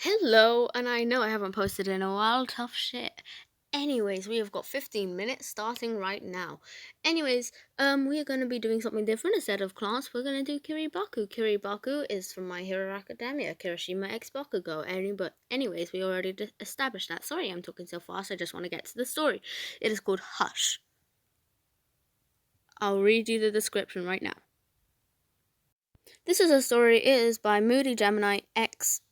Hello, and I know I haven't posted in a while, tough shit. Anyways, we have got 15 minutes starting right now. Anyways, we are going to be doing something different instead of class. We're going to do kiribaku. Kiribaku is from My Hero Academia, Kirishima X Bakugo. Anyways, we already established that. Sorry, I'm talking so fast. I just want to get to the story. It is called Hush. I'll read you the description right now. This is a story. It is by Moody Gemini X/X.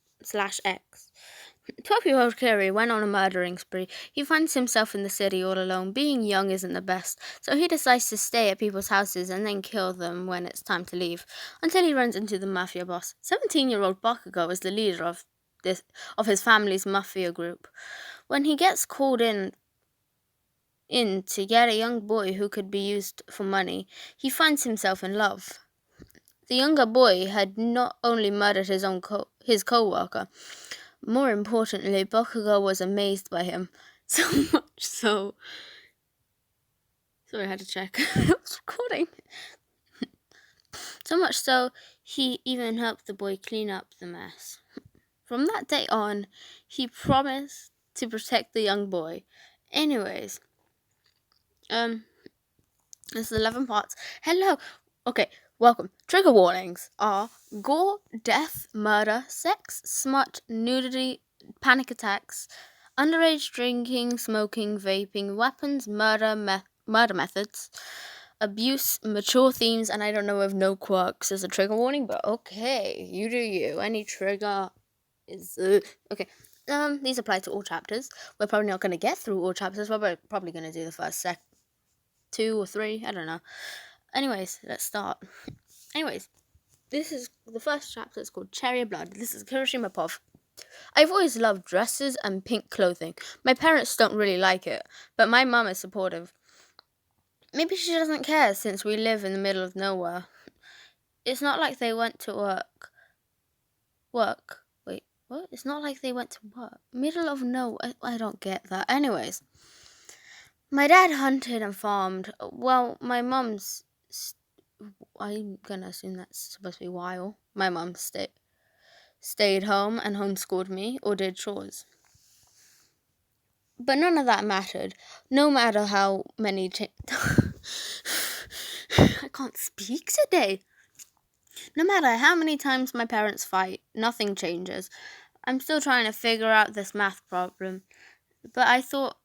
12-year-old Kerry went on a murdering spree. He finds himself in the city all alone. Being young isn't the best, so he decides to stay at people's houses and then kill them when it's time to leave, until he runs into the mafia boss. 17-year-old Bakugo is the leader of his family's mafia group. When he gets called in to get a young boy who could be used for money, he finds himself in love. The younger boy had not only murdered his co-worker, more importantly, Bakugo was amazed by him. So much so... Sorry, I had to check. I was recording. So much so, he even helped the boy clean up the mess. From that day on, he promised to protect the young boy. Anyways, this is 11 parts. Hello! Okay, welcome. Trigger warnings are gore, death, murder, sex, smut, nudity, panic attacks, underage drinking, smoking, vaping, weapons, murder methods, abuse, mature themes, and I don't know if no quirks is a trigger warning, but okay, you do you. Any trigger is... okay. These apply to all chapters. We're probably not going to get through all chapters. We're probably going to do the first 2 or 3. I don't know. Anyways, let's start. Anyways, this is the first chapter. It's called Cherry Blood. This is Kirishima Pov. I've always loved dresses and pink clothing. My parents don't really like it, but my mum is supportive. Maybe she doesn't care since we live in the middle of nowhere. It's not like they went to work. Wait, what? It's not like they went to work. Middle of nowhere. I don't get that. Anyways, my dad hunted and farmed. Well, my mum's... I'm gonna assume that's supposed to be while. My mum stayed home and homeschooled me or did chores. But none of that mattered, no matter how many I can't speak today. No matter how many times my parents fight, nothing changes. I'm still trying to figure out this math problem. But I thought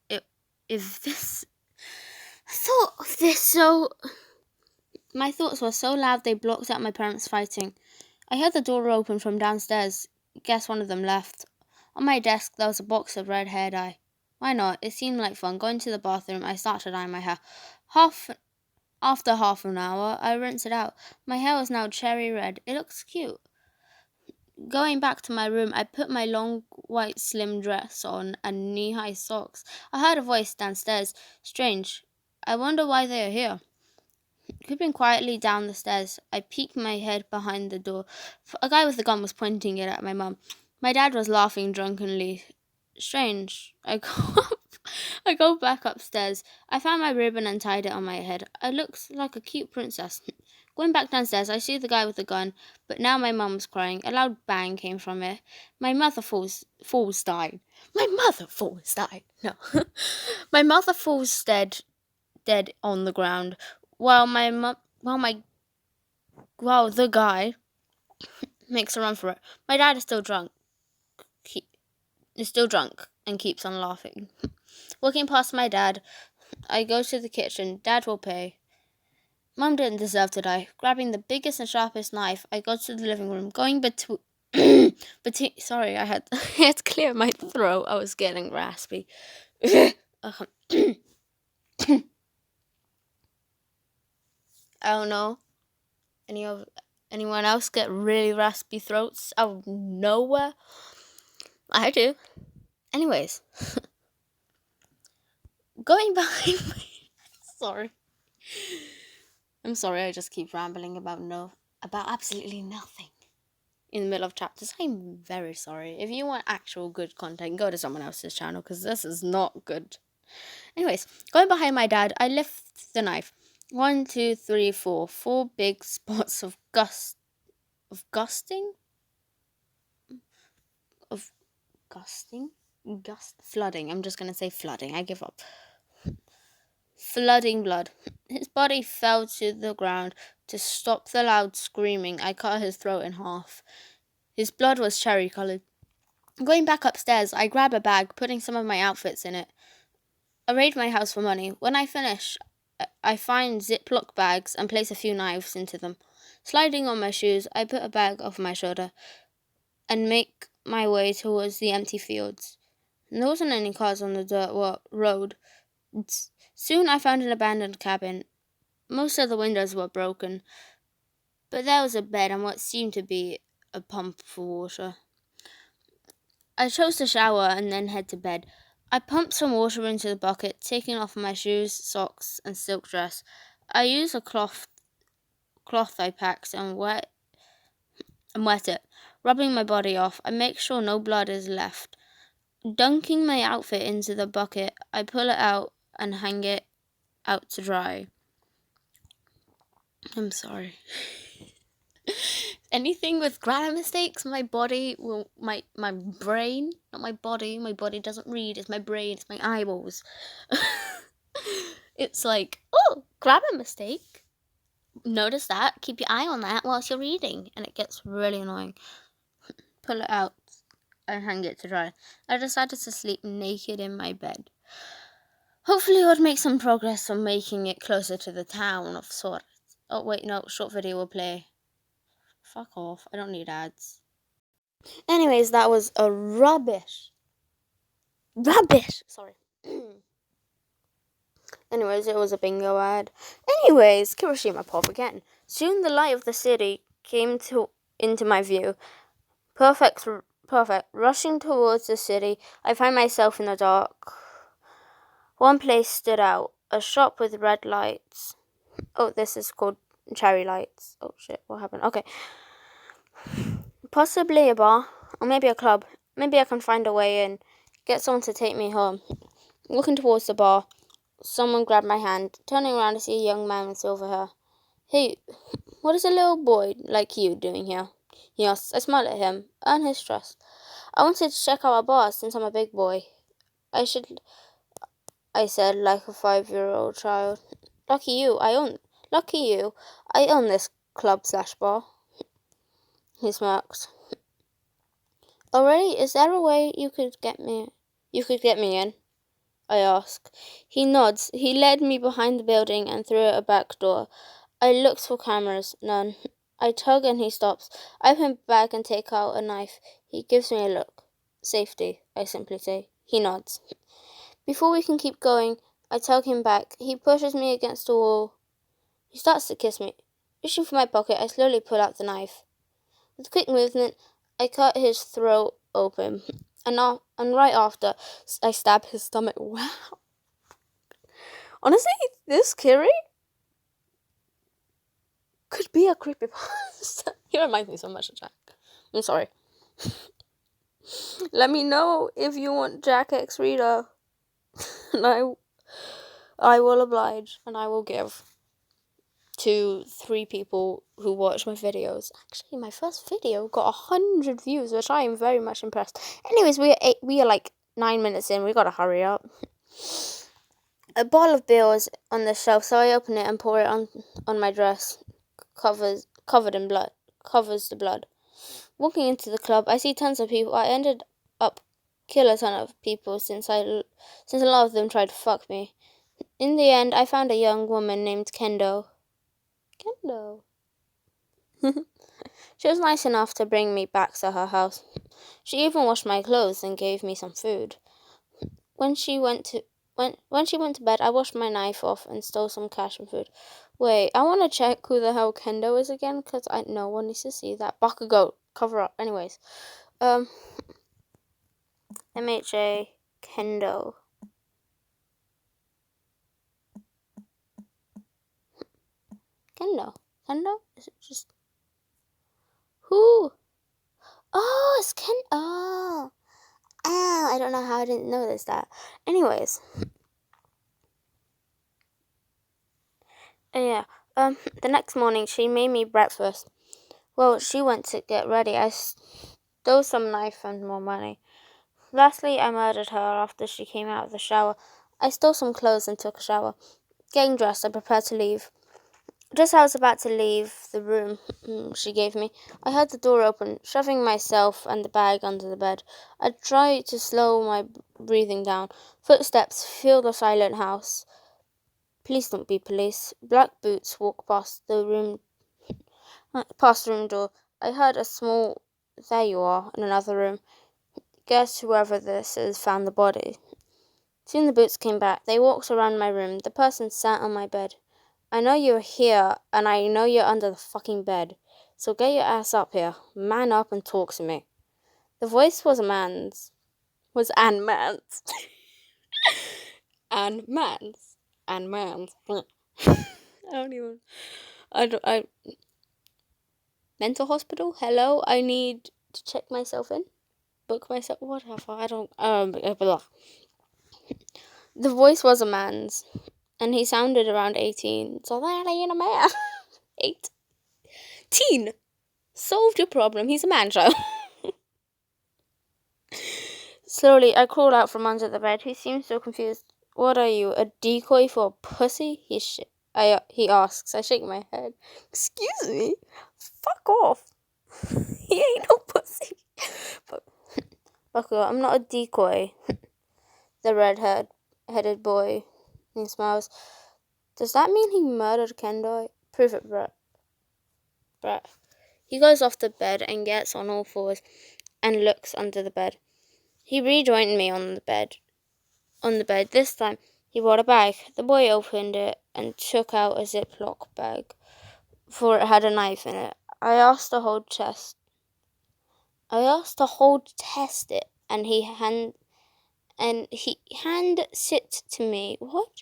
my thoughts were so loud they blocked out my parents fighting. I heard the door open from downstairs. Guess one of them left. On my desk there was a box of red hair dye. Why not? It seemed like fun. Going to the bathroom, I started dyeing my hair. After half an hour, I rinsed it out. My hair was now cherry red. It looks cute. Going back to my room, I put my long white slim dress on and knee-high socks. I heard a voice downstairs. Strange. I wonder why they are here. Creeping quietly down the stairs, I peeked my head behind the door. A guy with a gun was pointing it at my mum. My dad was laughing drunkenly. Strange. I go back upstairs. I found my ribbon and tied it on my head. I looked like a cute princess. Going back downstairs, I see the guy with the gun, but now my mum was crying. A loud bang came from it. My mother falls died. My mother falls died. No. My mother falls dead on the ground, while the guy makes a run for it. My dad is still drunk. And keeps on laughing. Walking past my dad, I go to the kitchen. Dad will pay. Mum didn't deserve to die. Grabbing the biggest and sharpest knife, I go to the living room. Going between... Sorry, I had to clear my throat. I was getting raspy. I don't know. Anyone else get really raspy throats out of nowhere? I do. Anyways. Going behind my... Sorry. I'm sorry, I just keep rambling about absolutely nothing in the middle of chapters. I'm very sorry. If you want actual good content, go to someone else's channel, because this is not good. Anyways, going behind my dad, I lift the knife. 1, 2, 3, 4. 4 big spots of Flooding. I'm just going to say flooding. I give up. Flooding blood. His body fell to the ground. To stop the loud screaming, I cut his throat in half. His blood was cherry-colored. Going back upstairs, I grab a bag, putting some of my outfits in it. I raid my house for money. When I finish, I find Ziploc bags and place a few knives into them. Sliding on my shoes, I put a bag over my shoulder and make my way towards the empty fields. There wasn't any cars on the dirt road. Soon I found an abandoned cabin. Most of the windows were broken, but there was a bed and what seemed to be a pump for water. I chose to shower and then head to bed. I pumped some water into the bucket, taking off my shoes, socks, and silk dress. I use a cloth I packed and wet it, rubbing my body off. I make sure no blood is left. Dunking my outfit into the bucket, I pull it out and hang it out to dry. I'm sorry. Anything with grammar mistakes, my brain, not my body doesn't read, it's my brain, it's my eyeballs. It's like, oh, grammar mistake. Notice that, keep your eye on that whilst you're reading, and it gets really annoying. Pull it out and hang it to dry. I decided to sleep naked in my bed. Hopefully I would make some progress on making it closer to the town of sorts. Oh wait, no, short video will play. Fuck off, I don't need ads. Anyways, that was a rubbish. Sorry. Anyways, it was a bingo ad. Anyways, Kirishima Pop again. Soon the light of the city came into my view. Perfect. Rushing towards the city, I find myself in the dark. One place stood out. A shop with red lights. Oh, this is called cherry lights. Oh shit, what happened? Okay. Possibly a bar, or maybe a club. Maybe I can find a way in. Get someone to take me home. Looking towards the bar, someone grabbed my hand. Turning around to see a young man with silver hair. Hey, what is a little boy like you doing here? He asked. I smiled at him. Earn his trust. I wanted to check out a bar since I'm a big boy. I said, like a 5-year-old child. Lucky you, I own this club/bar. He smirks. Already, is there a way you could get me in? I ask. He nods. He led me behind the building and through a back door. I looked for cameras. None. I tug and he stops. I open back and take out a knife. He gives me a look. Safety, I simply say. He nods. Before we can keep going, I tug him back. He pushes me against the wall. He starts to kiss me. Reaching for my pocket, I slowly pull out the knife. With a quick movement, I cut his throat open. And right after, I stab his stomach. Wow. Honestly, this Kiri could be a creepypasta. He reminds me so much of Jack. I'm sorry. Let me know if you want Jack X Reader. And I will oblige, and I will give to 3 people who watch my videos. Actually, my first video got 100 views, which I am very much impressed. Anyways, we are like 9 minutes in. We gotta hurry up. A bottle of beer was on the shelf, so I open it and pour it on my dress. Covers the blood. Walking into the club, I see tons of people. I ended up kill a ton of people since a lot of them tried to fuck me. In the end, I found a young woman named Kendo. She was nice enough to bring me back to her house. She even washed my clothes and gave me some food. When she went to bed, I washed my knife off and stole some cash and food. Wait, I want to check who the hell Kendo is again, because no one needs to see that. Bakugo, cover up. Anyways, MHA Kendo. Kendo? Is it just... Who? Oh, it's Oh, I don't know how I didn't notice that. Anyways. Yeah. The next morning, she made me breakfast. Well, she went to get ready. I stole some knife and more money. Lastly, I murdered her after she came out of the shower. I stole some clothes and took a shower. Getting dressed, I prepared to leave. Just as I was about to leave the room she gave me, I heard the door open, shoving myself and the bag under the bed. I tried to slow my breathing down. Footsteps filled the silent house. Please don't be police. Black boots walked past the room door. I heard a small, "There you are," in another room. Guess whoever this is found the body. Soon the boots came back. They walked around my room. The person sat on my bed. I know you're here, and I know you're under the fucking bed. So get your ass up here. Man up and talk to me. The voice was a man's. Was Anne Man's. Anne Man's. Anne Man's. I mental hospital? Hello? I need to check myself in? Book myself? Whatever. I don't, blah. The voice was a man's, and he sounded around 18. So that ain't a man. 18? Solved your problem. He's a man child. Slowly, I crawled out from under the bed. He seemed so confused. What are you, a decoy for a pussy? He asks. I shake my head. Excuse me? Fuck off. He ain't no pussy. Buckle, I'm not a decoy. The red-headed boy. He smiles. Does that mean he murdered Kendall? Prove it, Brett. He goes off the bed and gets on all fours and looks under the bed. He rejoined me on the bed. This time, he brought a bag. The boy opened it and took out a Ziploc bag, for it had a knife in it. I asked to hold test it, and he hand it to me. What?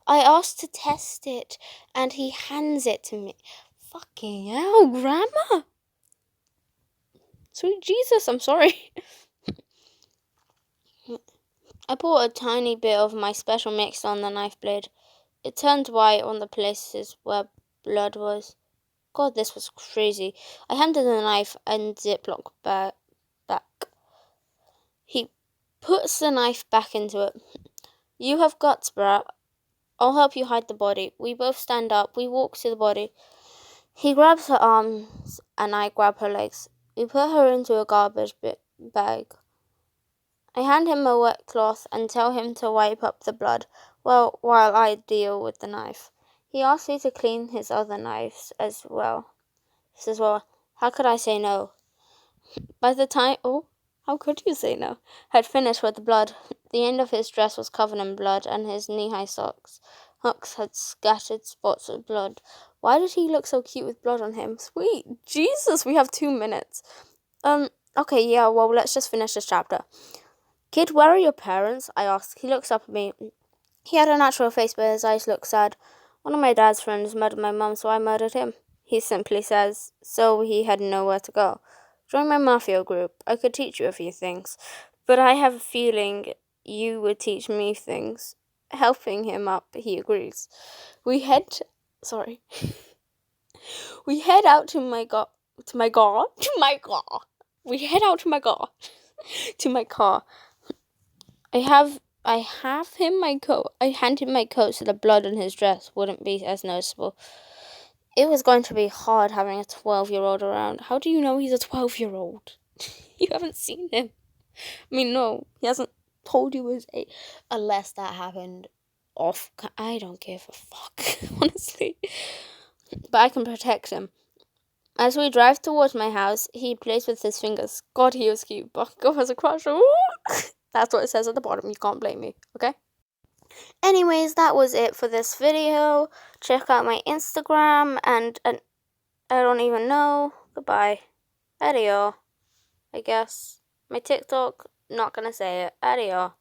I asked to test it, and he hands it to me. Fucking hell, Grandma! Sweet Jesus, I'm sorry. I poured a tiny bit of my special mix on the knife blade. It turned white on the places where blood was. God, this was crazy. I handed the knife and Ziploc back. He puts the knife back into it. You have guts, Brat. I'll help you hide the body. We both stand up. We walk to the body. He grabs her arms and I grab her legs. We put her into a garbage bag. I hand him a wet cloth and tell him to wipe up the blood while I deal with the knife. He asks me to clean his other knives as well. He says, well, how could I say no? By the time, how could you say no? Had finished with the blood. The end of his dress was covered in blood and his knee-high socks had scattered spots of blood. Why did he look so cute with blood on him? Sweet Jesus, we have 2 minutes. Okay, yeah, well, let's just finish this chapter. Kid, where are your parents? I asked. He looks up at me. He had a natural face, but his eyes looked sad. One of my dad's friends murdered my mum, so I murdered him. He simply says, so he had nowhere to go. Join my mafia group. I could teach you a few things, but I have a feeling you would teach me things. Helping him up, he agrees. We head out to my car. We head out to my car. To my car. I hand him my coat so the blood on his dress wouldn't be as noticeable. It was going to be hard having a 12-year-old around. How do you know he's a 12-year-old? You haven't seen him. I mean, no, he hasn't told you his age. Unless that happened off. I don't give a fuck, honestly. But I can protect him. As we drive towards my house, he plays with his fingers. God, he was cute. Bucko has a crush. Ooh. That's what it says at the bottom. You can't blame me, okay? Anyways, that was it for this video. Check out my Instagram and I don't even know. Goodbye. Adios. I guess. My TikTok, not gonna say it. Adios.